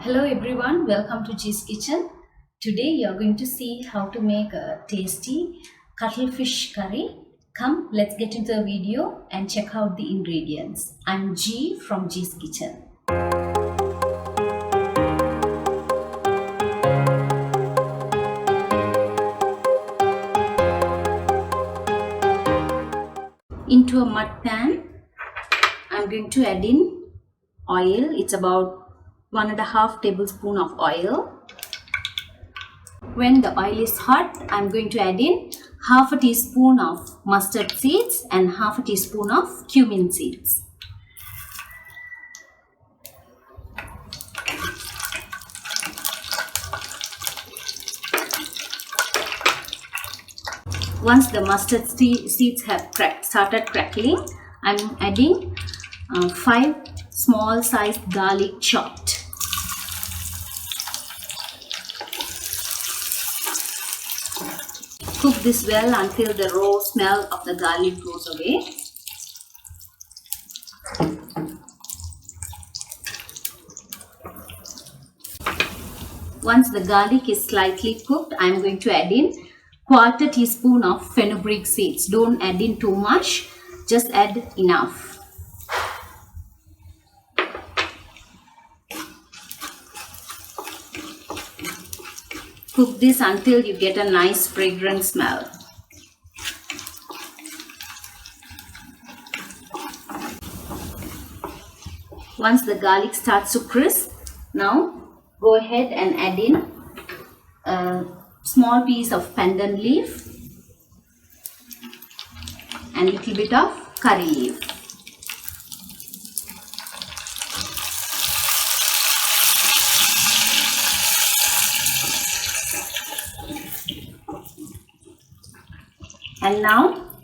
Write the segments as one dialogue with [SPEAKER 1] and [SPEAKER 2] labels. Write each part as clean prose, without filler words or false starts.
[SPEAKER 1] Hello everyone, welcome to G's Kitchen. Today you are going to see how to make a tasty cuttlefish curry. Come, let's get into the video and check out the ingredients. I'm G from G's Kitchen. Into a mud pan, I'm going to add in oil. It's about 1.5 tablespoon of oil. When the oil is hot, I'm going to add in half a teaspoon of mustard seeds and half a teaspoon of cumin seeds. Once the mustard seeds have started crackling, I'm adding 5 small sized garlic chopped. Cook this well until the raw smell of the garlic goes away. Once the garlic is slightly cooked, I am going to add in 1/4 teaspoon of fenugreek seeds. Don't add in too much, just add enough. Cook this until you get a nice fragrant smell. Once the garlic starts to crisp, now go ahead and add in a small piece of pandan leaf and a little bit of curry leaf. And now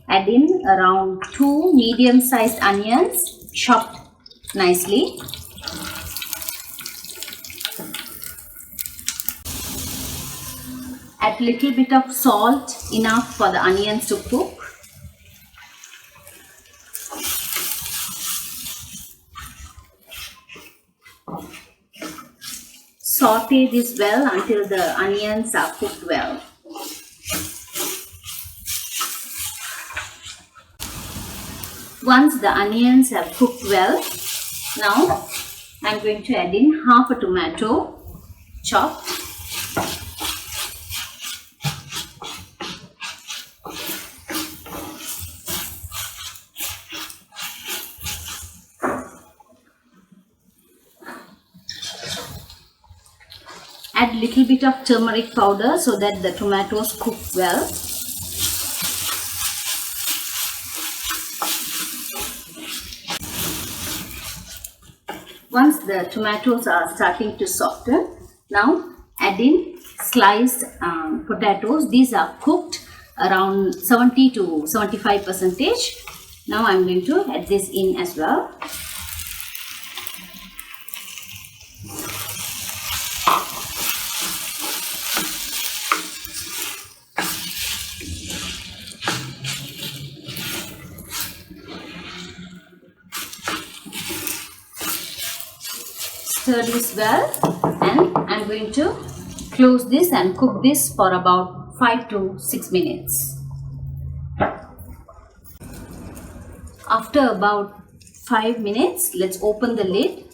[SPEAKER 1] add in around 2 medium-sized onions chopped nicely. Add a little bit of salt, enough for the onions to cook. Saute this well until the onions are cooked well. Once the onions have cooked well, now I'm going to add in half a tomato chopped. Add little bit of turmeric powder so that the tomatoes cook well. Once the tomatoes are starting to soften, now add in sliced potatoes. These are cooked around 70 to 75%. Now I'm going to add this in as well. Stir this well, and I'm going to close this and cook this for about 5 to 6 minutes. After about 5 minutes, let's open the lid.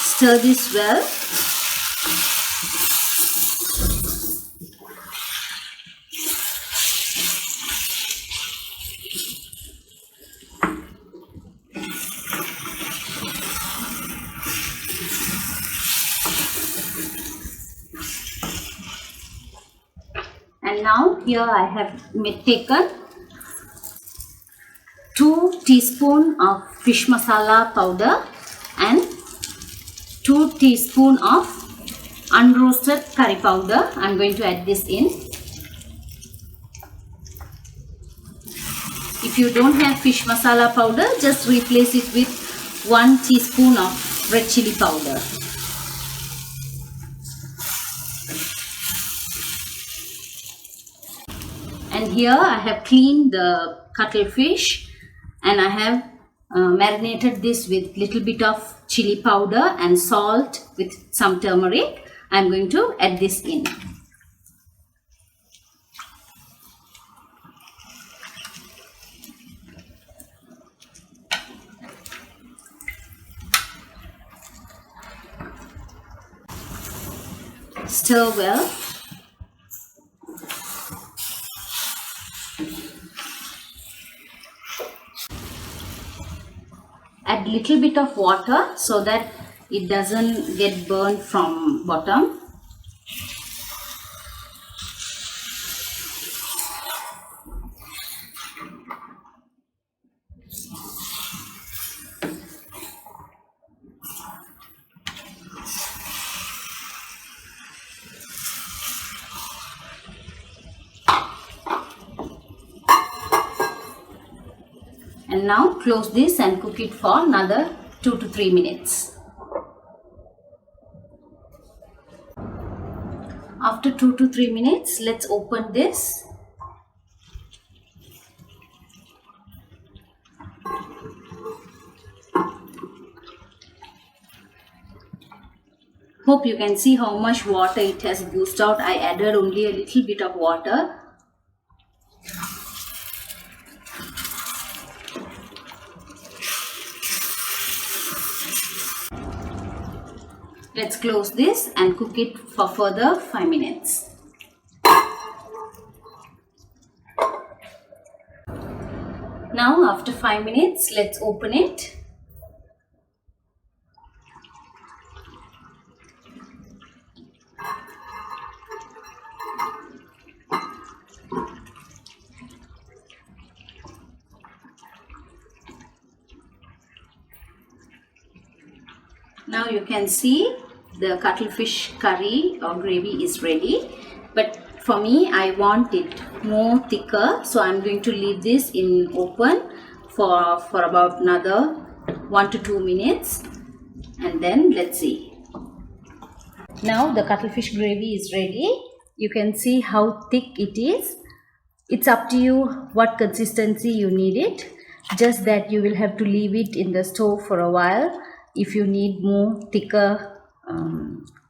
[SPEAKER 1] Stir this well. And now here I have taken 2 teaspoons of fish masala powder and 2 teaspoons of unroasted curry powder. I'm going to add this in. If you don't have fish masala powder, just replace it with 1 teaspoon of red chili powder. here I have cleaned the cuttlefish and I have marinated this with little bit of chili powder and salt with some turmeric. I'm going to add this in. Stir well. Add little bit of water so that it doesn't get burned from bottom. And now close this and cook it for another 2 to 3 minutes. After 2 to 3 minutes, let's open this. Hope you can see how much water it has oozed out. I added only a little bit of water. Let's close this and cook it for further 5 minutes. Now after 5 minutes, let's open it. Now you can see the cuttlefish curry or gravy is ready, but for me I want it more thicker, so I'm going to leave this in open for about another 1 to 2 minutes, and then let's see. Now the cuttlefish gravy is ready. You can see how thick it is. It's up to you what consistency you need it, just that you will have to leave it in the stove for a while if you need more thicker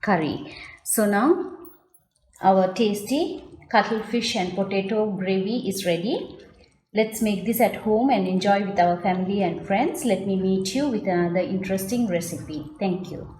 [SPEAKER 1] curry. So now our tasty cuttlefish and potato gravy is ready. Let's make this at home and enjoy with our family and friends. Let me meet you with another interesting recipe. Thank you.